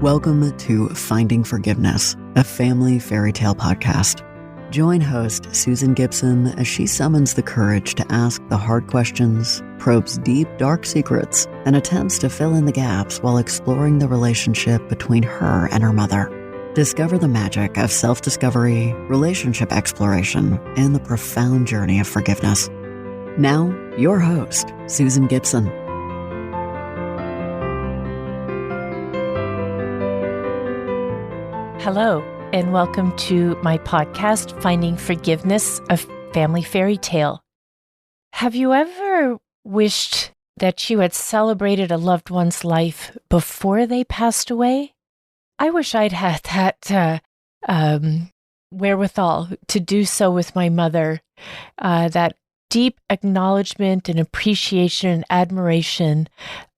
Welcome to Finding Forgiveness, a family fairy tale podcast. Join host Susan Gibson as she summons the courage to ask the hard questions, probes deep, dark secrets, and attempts to fill in the gaps while exploring the relationship between her and her mother. Discover the magic of self-discovery, relationship exploration, and the profound journey of forgiveness. Now, your host, Susan Gibson. Hello, and welcome to my podcast, Finding Forgiveness, a Family Fairy Tale. Have you ever wished that you had celebrated a loved one's life before they passed away? I wish I'd had that wherewithal to do so with my mother, that deep acknowledgement and appreciation and admiration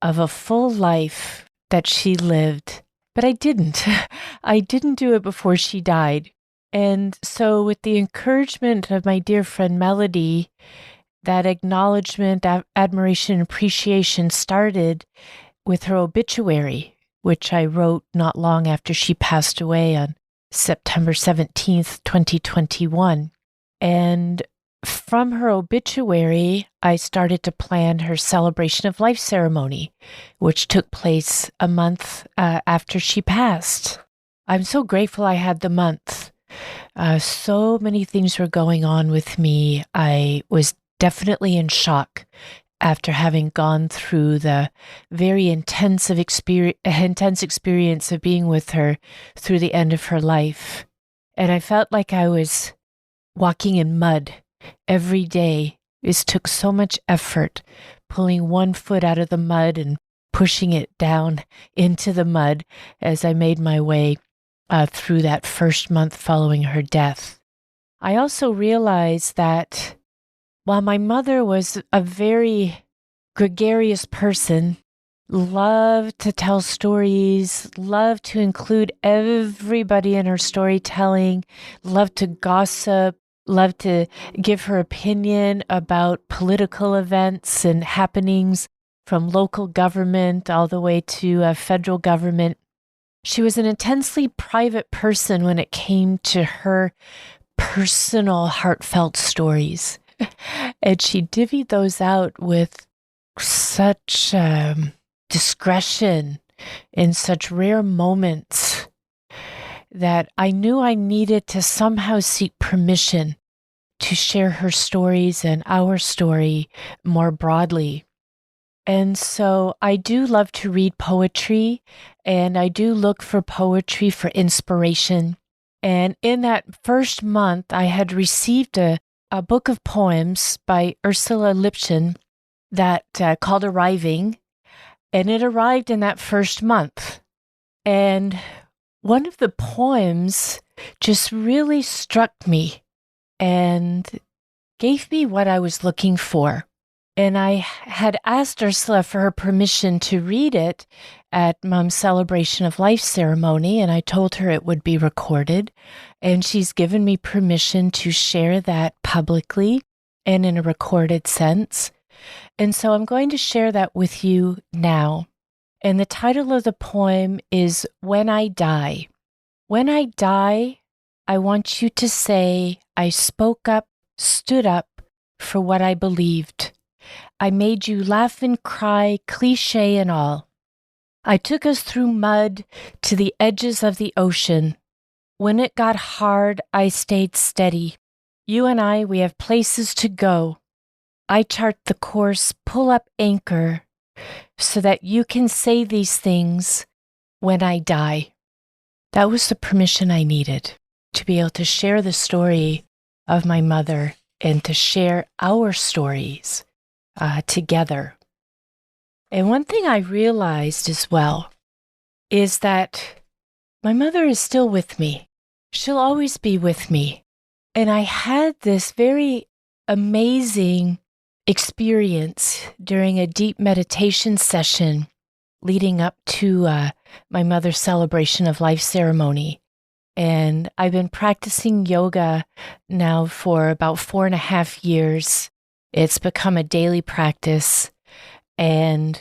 of a full life that she lived. But I didn't. I didn't do it before she died. And so with the encouragement of my dear friend Melody, that acknowledgement, admiration, and appreciation started with her obituary, which I wrote not long after she passed away on September 17th, 2021. And from her obituary, I started to plan her celebration of life ceremony, which took place a month after she passed. I'm so grateful I had the month. So many things were going on with me. I was definitely in shock after having gone through the very intense experience of being with her through the end of her life. And I felt like I was walking in mud every day. It took so much effort, pulling one foot out of the mud and pushing it down into the mud as I made my way through that first month following her death. I also realized that while my mother was a very gregarious person, loved to tell stories, loved to include everybody in her storytelling, loved to gossip, loved to give her opinion about political events and happenings from local government all the way to federal government. She was an intensely private person when it came to her personal, heartfelt stories. And she divvied those out with such discretion in such rare moments that I knew I needed to somehow seek permission to share her stories and our story more broadly. And so I do love to read poetry, and I do look for poetry for inspiration. And in that first month, I had received a book of poems by Ursula Lipton that called Arriving, and it arrived in that first month. And one of the poems just really struck me and gave me what I was looking for. And I had asked Ursula for her permission to read it at Mom's celebration of life ceremony, and I told her it would be recorded. And she's given me permission to share that publicly and in a recorded sense. And so I'm going to share that with you now. And the title of the poem is When I Die. When I die, I want you to say, I spoke up, stood up for what I believed. I made you laugh and cry, cliche and all. I took us through mud to the edges of the ocean. When it got hard, I stayed steady. You and I, we have places to go. I chart the course, pull up anchor, so that you can say these things when I die. That was the permission I needed to be able to share the story of my mother and to share our stories together. And one thing I realized as well is that my mother is still with me. She'll always be with me. And I had this very amazing experience during a deep meditation session leading up to my mother's celebration of life ceremony. And I've been practicing yoga now for about 4.5 years. It's become a daily practice. And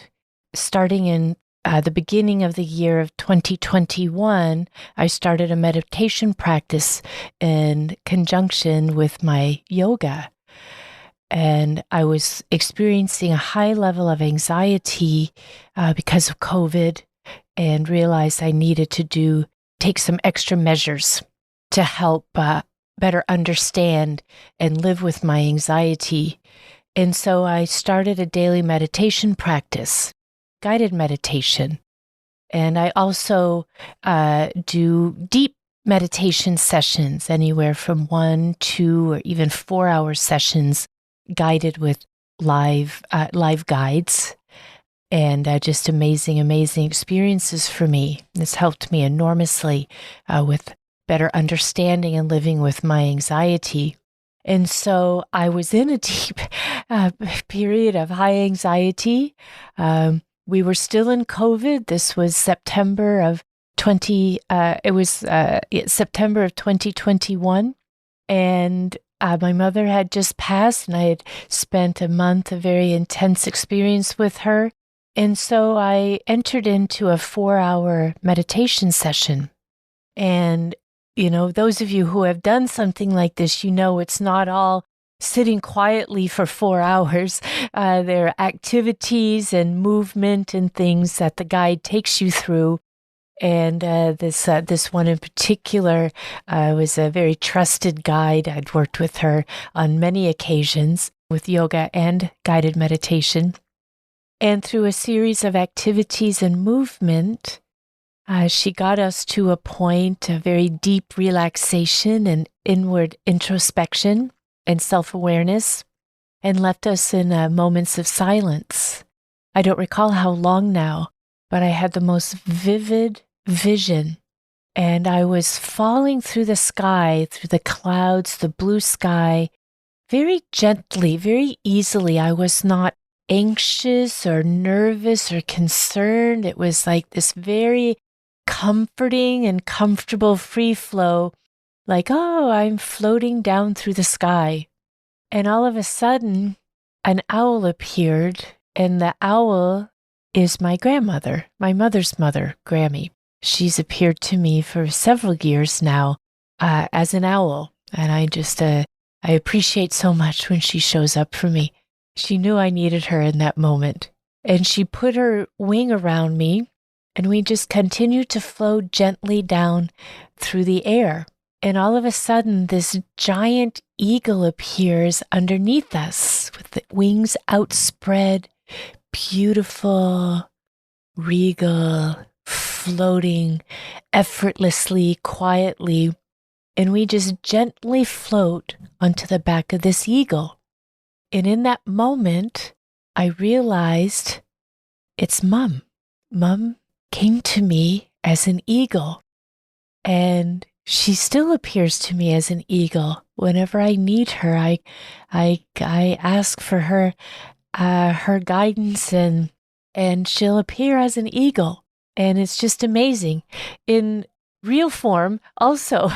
starting in the beginning of the year of 2021, I started a meditation practice in conjunction with my yoga. And I was experiencing a high level of anxiety because of COVID, and realized I needed to take some extra measures to help better understand and live with my anxiety. And so I started a daily meditation practice, guided meditation. And I also do deep meditation sessions, anywhere from 1, 2, or even 4-hour sessions, guided with live guides. And just amazing experiences for me. This helped me enormously with better understanding and living with my anxiety. And so I was in a deep period of high anxiety. We were still in COVID. This was September of 2021. And my mother had just passed, and I had spent a month of very intense experience with her. And so I entered into a 4-hour meditation session. And, those of you who have done something like this, it's not all sitting quietly for 4 hours. There are activities and movement and things that the guide takes you through. And this one in particular was a very trusted guide. I'd worked with her on many occasions with yoga and guided meditation. And through a series of activities and movement, she got us to a point of very deep relaxation and inward introspection and self-awareness, and left us in moments of silence. I don't recall how long now, but I had the most vivid vision, and I was falling through the sky, through the clouds, the blue sky, very gently, very easily. I was not anxious or nervous or concerned. It was like this very comforting and comfortable free flow, like, oh, I'm floating down through the sky. And all of a sudden, an owl appeared, and the owl is my grandmother, my mother's mother, Grammy. She's appeared to me for several years now as an owl, and I appreciate so much when she shows up for me. She knew I needed her in that moment, and she put her wing around me, and we just continued to float gently down through the air. And all of a sudden, this giant eagle appears underneath us with the wings outspread, beautiful, regal, floating effortlessly, quietly. And we just gently float onto the back of this eagle. And in that moment, I realized it's Mom. Mom came to me as an eagle, and she still appears to me as an eagle. Whenever I need her, I ask for her guidance, and she'll appear as an eagle. And it's just amazing. In real form, also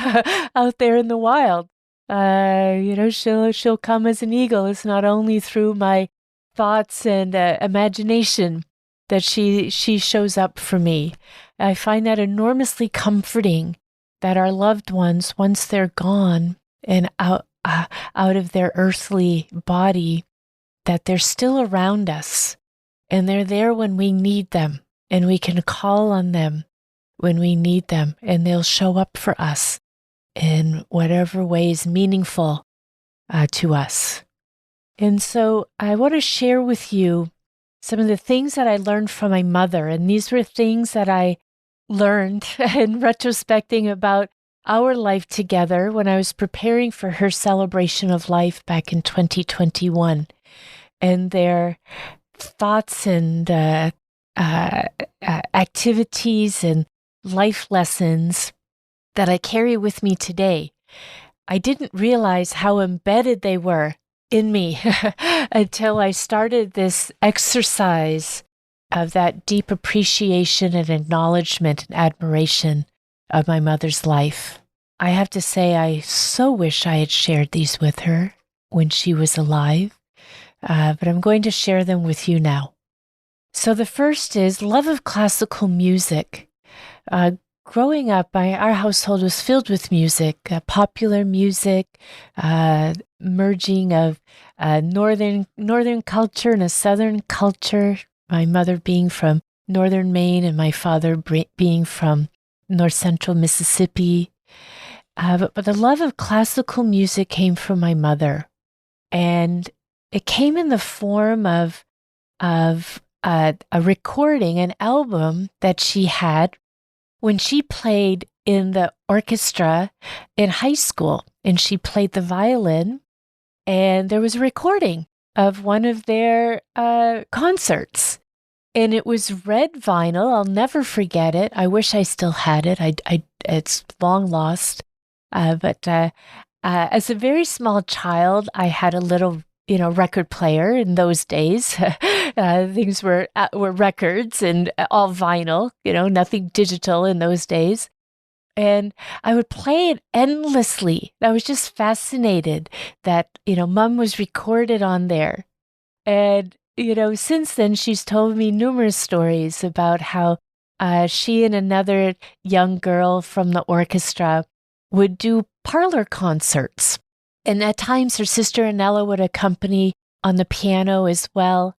out there in the wild, she'll come as an eagle. It's not only through my thoughts and imagination that she shows up for me. I find that enormously comforting, that our loved ones, once they're gone and out of their earthly body, that they're still around us, and they're there when we need them, and we can call on them when we need them, and they'll show up for us in whatever way is meaningful to us. And so I want to share with you some of the things that I learned from my mother, and these were things that I learned in retrospecting about our life together when I was preparing for her celebration of life back in 2021. And their thoughts and activities and life lessons that I carry with me today. I didn't realize how embedded they were in me until I started this exercise of that deep appreciation and acknowledgement and admiration of my mother's life. I have to say, I so wish I had shared these with her when she was alive, but I'm going to share them with you now. So the first is love of classical music. Uh, Growing up, our household was filled with music, popular music, merging of northern culture and a southern culture. My mother being from northern Maine and my father being from north central Mississippi. But the love of classical music came from my mother, and it came in the form of a recording, an album that she had when she played in the orchestra in high school, and she played the violin, and there was a recording of one of their concerts. And it was red vinyl. I'll never forget it. I wish I still had it. It's long lost. But as a very small child, I had a little, record player in those days. Things were records and all vinyl, nothing digital in those days. And I would play it endlessly. I was just fascinated that, Mom was recorded on there. And, since then, she's told me numerous stories about how she and another young girl from the orchestra would do parlor concerts. And at times, her sister Anella would accompany on the piano as well.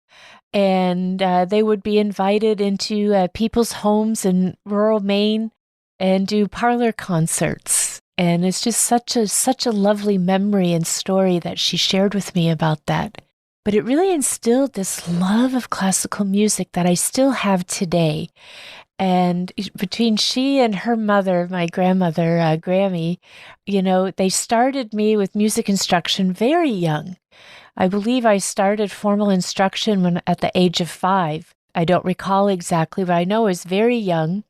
And they would be invited into people's homes in rural Maine and do parlor concerts. And it's just such a lovely memory and story that she shared with me about that. But it really instilled this love of classical music that I still have today. And between she and her mother, my grandmother, Grammy, they started me with music instruction very young. I believe I started formal instruction at the age of 5. I don't recall exactly, but I know I was very young.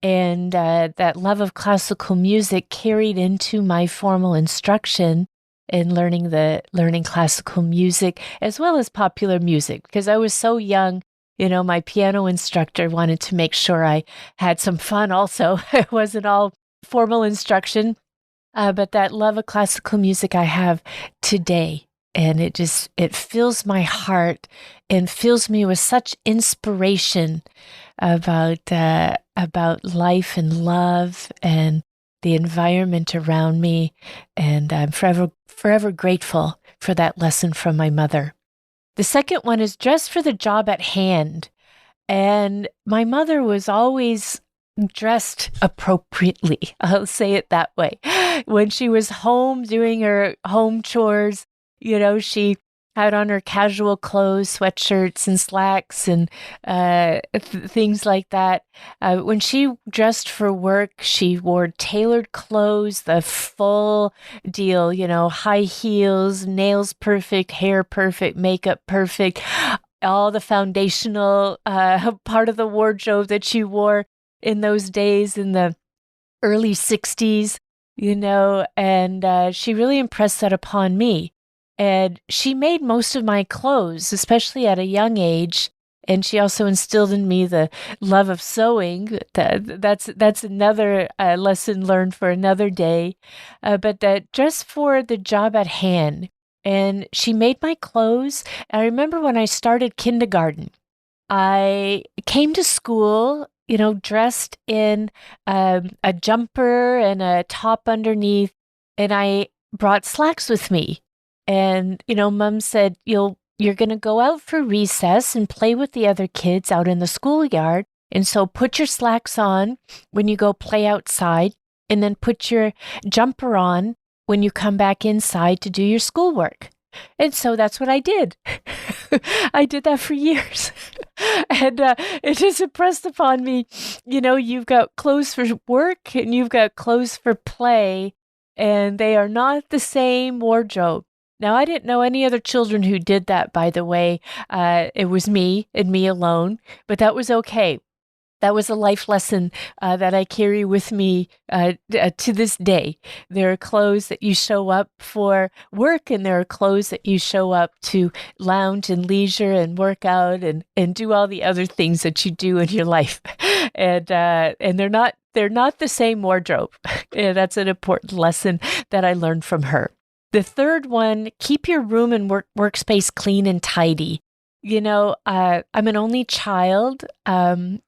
And that love of classical music carried into my formal instruction in learning classical music as well as popular music, because I was so young. My piano instructor wanted to make sure I had some fun also. It wasn't all formal instruction, but that love of classical music I have today. And it fills my heart and fills me with such inspiration about life and love and the environment around me. And I'm forever grateful for that lesson from my mother. The second one is dress for the job at hand. And my mother was always dressed appropriately. I'll say it that way. When she was home doing her home chores, she had on her casual clothes, sweatshirts and slacks and things like that. When she dressed for work, she wore tailored clothes, the full deal, high heels, nails perfect, hair perfect, makeup perfect, all the foundational part of the wardrobe that she wore in those days in the early 60s, and she really impressed that upon me. And she made most of my clothes, especially at a young age. And she also instilled in me the love of sewing. That's another lesson learned for another day. But that dress for the job at hand. And she made my clothes. I remember when I started kindergarten, I came to school, dressed in a jumper and a top underneath, and I brought slacks with me. And, Mom said, you're going to go out for recess and play with the other kids out in the schoolyard. And so put your slacks on when you go play outside, and then put your jumper on when you come back inside to do your schoolwork. And so that's what I did. I did that for years. And it just impressed upon me, you've got clothes for work and you've got clothes for play, and they are not the same wardrobe. Now, I didn't know any other children who did that, by the way. It was me and me alone, but that was okay. That was a life lesson that I carry with me to this day. There are clothes that you show up for work, and there are clothes that you show up to lounge and leisure and work out and do all the other things that you do in your life. And they're not the same wardrobe. And that's an important lesson that I learned from her. The third one, keep your room and workspace clean and tidy. I'm an only child, and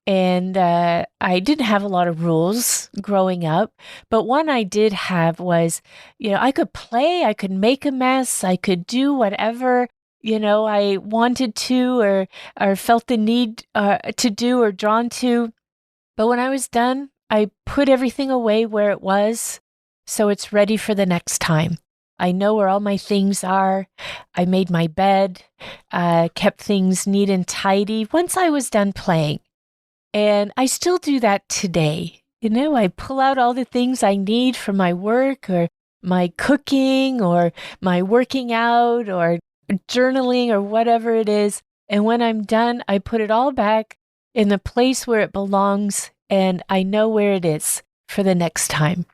I didn't have a lot of rules growing up. But one I did have was, I could play, I could make a mess, I could do whatever, I wanted to or felt the need to do or drawn to. But when I was done, I put everything away where it was so it's ready for the next time. I know where all my things are. I made my bed, kept things neat and tidy once I was done playing. And I still do that today. I pull out all the things I need for my work or my cooking or my working out or journaling or whatever it is. And when I'm done, I put it all back in the place where it belongs, and I know where it is for the next time.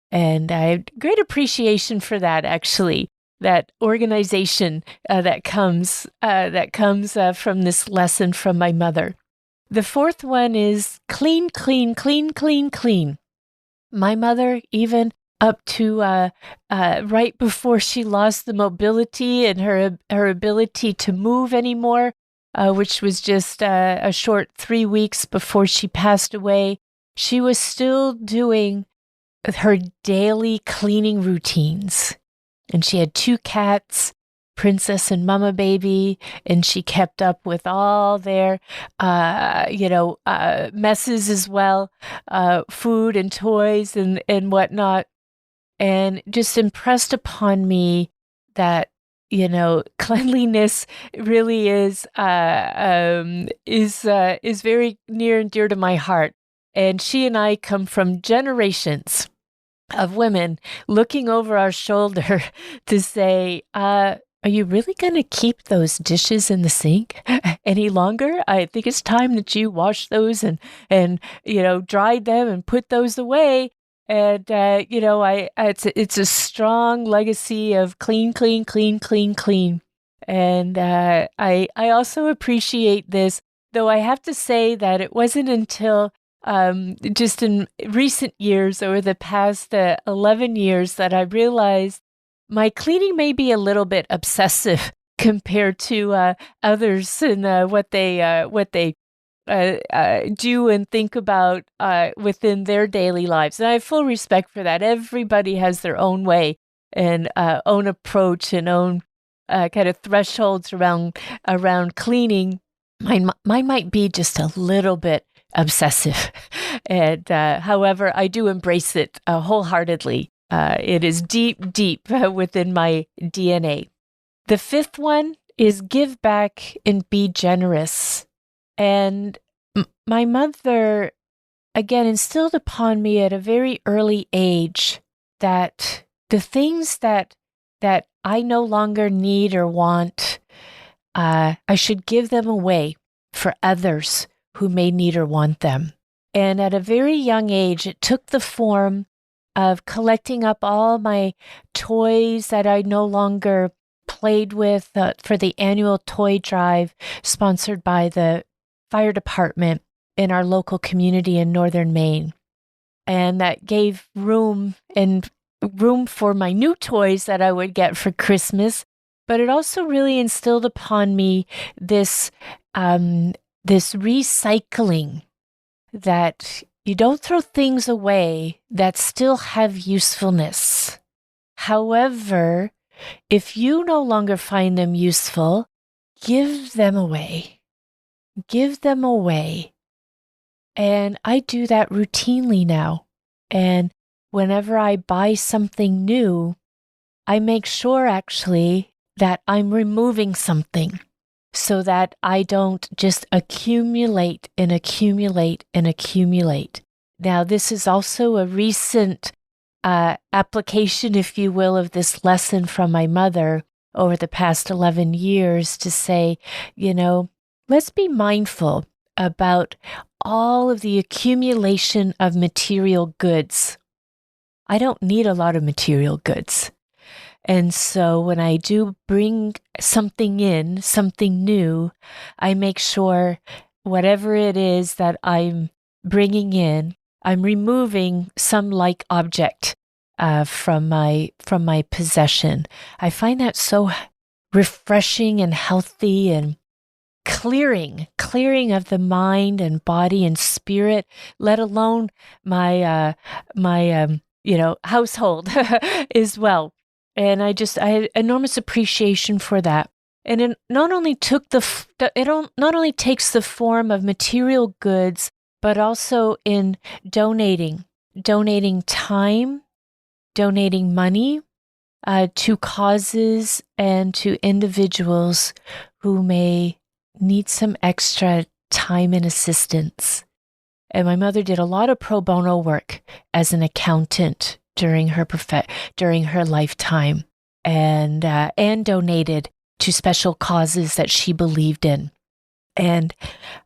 And I have great appreciation for that, actually, that organization that comes from this lesson from my mother. The fourth one is clean, clean, clean, clean, clean. My mother, even up to right before she lost the mobility and her ability to move anymore, which was just a short 3 weeks before she passed away, she was still doing her daily cleaning routines. And she had 2 cats, Princess and Mama Baby, and she kept up with all their, messes as well, food and toys and whatnot, and just impressed upon me that, cleanliness really is very near and dear to my heart. And she and I come from generations of women looking over our shoulder to say, are you really going to keep those dishes in the sink any longer? I think it's time that you wash those and dried them and put those away. And, it's a strong legacy of clean, clean, clean, clean, clean. And I also appreciate this, though I have to say that it wasn't until just in recent years, over the past 11 years, that I realized my cleaning may be a little bit obsessive compared to others and what they do and think about within their daily lives. And I have full respect for that. Everybody has their own way and own approach and own kind of thresholds around cleaning. Mine might be just a little bit obsessive. And however, I do embrace it wholeheartedly. It is deep, deep within my DNA. The fifth one is give back and be generous. And my mother, again, instilled upon me at a very early age that the things that I no longer need or want, I should give them away for others who may need or want them. And at a very young age, it took the form of collecting up all my toys that I no longer played with for the annual toy drive sponsored by the fire department in our local community in northern Maine. And that gave room for my new toys that I would get for Christmas. But it also really instilled upon me this recycling, that you don't throw things away that still have usefulness. However, if you no longer find them useful, give them away. Give them away. And I do that routinely now. And whenever I buy something new, I make sure actually that I'm removing something so that I don't just accumulate and accumulate and accumulate. Now, this is also a recent application, if you will, of this lesson from my mother over the past 11 years to say, let's be mindful about all of the accumulation of material goods. I don't need a lot of material goods. And so when I do bring something in, something new, I make sure whatever it is that I'm bringing in, I'm removing some like object from my possession. I find that so refreshing and healthy and clearing of the mind and body and spirit, let alone my household as well. And I had enormous appreciation for that. And it not only not only takes the form of material goods, but also in donating time, donating money to causes and to individuals who may need some extra time and assistance. And my mother did a lot of pro bono work as an accountant during her lifetime, and donated to special causes that she believed in. And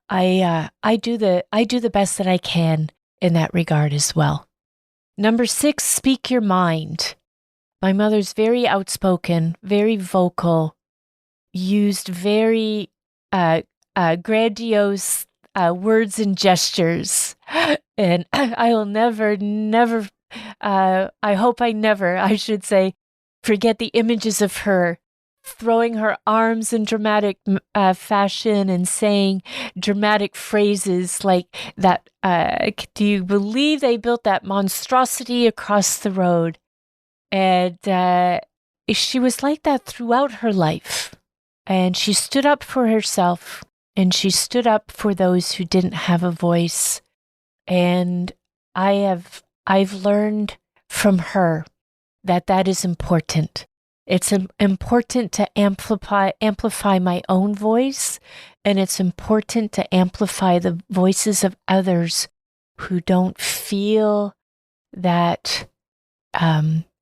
I do the best that I can in that regard as well. Number 6, speak your mind. My mother's very outspoken, very vocal, used very grandiose words and gestures. And I will never, I hope I never, I should say, forget the images of her throwing her arms in dramatic fashion and saying dramatic phrases like that. Do you believe they built that monstrosity across the road? And she was like that throughout her life. And she stood up for herself, and she stood up for those who didn't have a voice. And I've learned from her that is important. It's important to amplify my own voice, and it's important to amplify the voices of others who don't feel that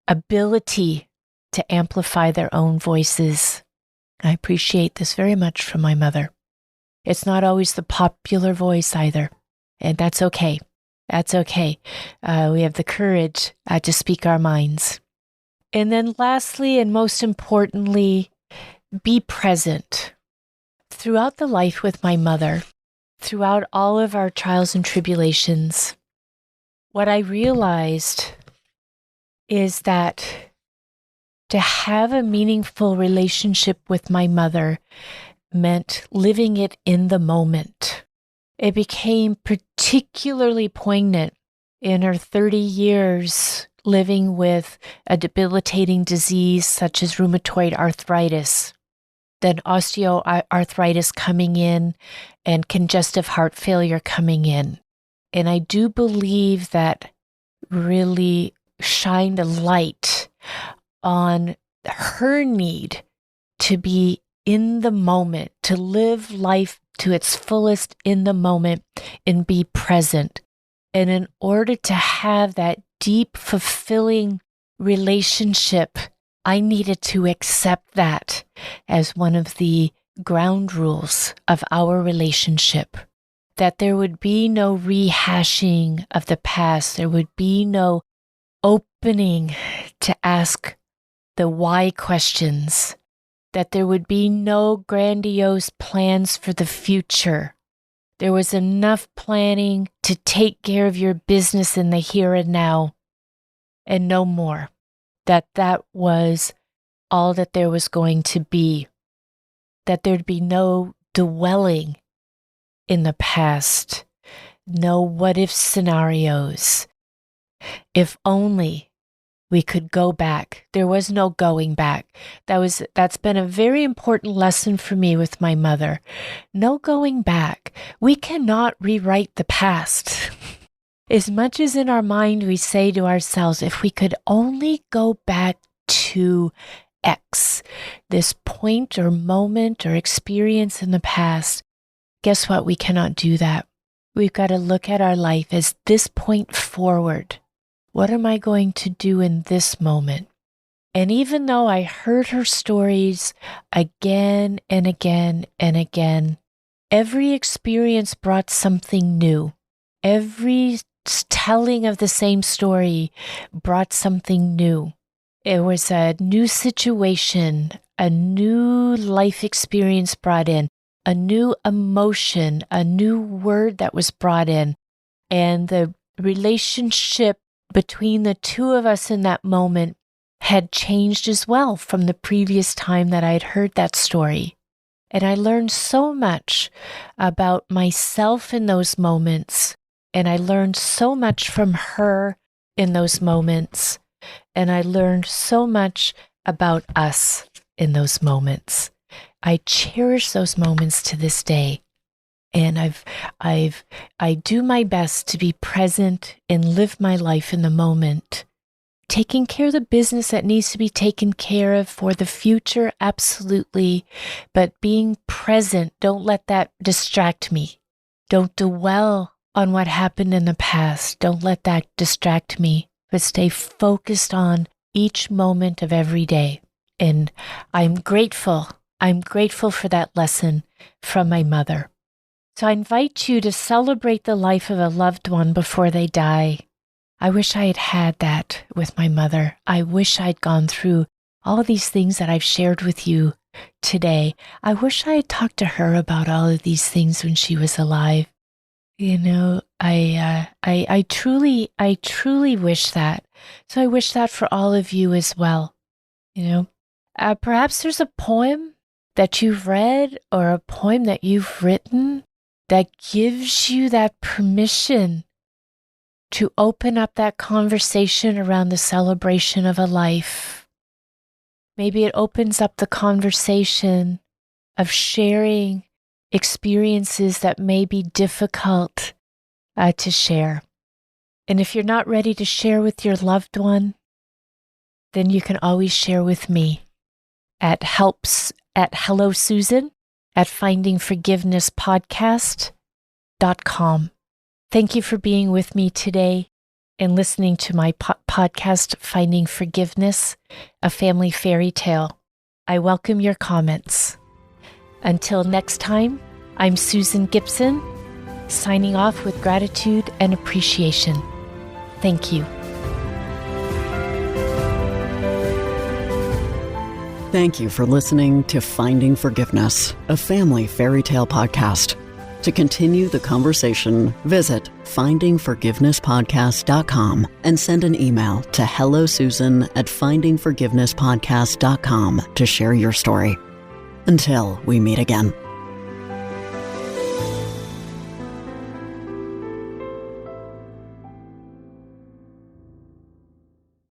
ability to amplify their own voices. I appreciate this very much from my mother. It's not always the popular voice either, and that's okay. That's okay. We have the courage to speak our minds. And then lastly, and most importantly, be present. Throughout the life with my mother, throughout all of our trials and tribulations, what I realized is that to have a meaningful relationship with my mother meant living it in the moment. It became particularly poignant in her 30 years living with a debilitating disease such as rheumatoid arthritis, then osteoarthritis coming in, and congestive heart failure coming in. And I do believe that really shined a light on her need to be in the moment, to live life to its fullest in the moment and be present. And in order to have that deep, fulfilling relationship, I needed to accept that as one of the ground rules of our relationship. That there would be no rehashing of the past. There would be no opening to ask the why questions. That there would be no grandiose plans for the future. There was enough planning to take care of your business in the here and now, and no more. That was all that there was going to be. That there'd be no dwelling in the past, no what-if scenarios. If only we could go back. There was no going back. That's been a very important lesson for me with my mother. No going back. We cannot rewrite the past. As much as in our mind we say to ourselves, if we could only go back to X, this point or moment or experience in the past, guess what? We cannot do that. We've got to look at our life as this point forward. What am I going to do in this moment? And even though I heard her stories again and again and again, every experience brought something new. Every telling of the same story brought something new. It was a new situation, a new life experience brought in, a new emotion, a new word that was brought in, and the relationship between the two of us in that moment had changed as well from the previous time that I had heard that story. And I learned so much about myself in those moments. And I learned so much from her in those moments. And I learned so much about us in those moments. I cherish those moments to this day. And I do my best to be present and live my life in the moment, taking care of the business that needs to be taken care of for the future, absolutely. But being present, don't let that distract me. Don't dwell on what happened in the past. Don't let that distract me, but stay focused on each moment of every day. And I'm grateful. I'm grateful for that lesson from my mother. So I invite you to celebrate the life of a loved one before they die. I wish I had had that with my mother. I wish I'd gone through all of these things that I've shared with you today. I wish I had talked to her about all of these things when she was alive. You know, I truly wish that. So I wish that for all of you as well. You know, perhaps there's a poem that you've read or a poem that you've written that gives you that permission to open up that conversation around the celebration of a life. Maybe it opens up the conversation of sharing experiences that may be difficult to share. And if you're not ready to share with your loved one, then you can always share with me at hellosusan@findingforgivenesspodcast.com. Thank you for being with me today and listening to my podcast, Finding Forgiveness, a Family Fairy Tale. I welcome your comments. Until next time, I'm Susan Gibson, signing off with gratitude and appreciation. Thank you. Thank you for listening to Finding Forgiveness, a Family Fairy Tale podcast. To continue the conversation, visit findingforgivenesspodcast.com and send an email to hellosusan@findingforgivenesspodcast.com to share your story. Until we meet again.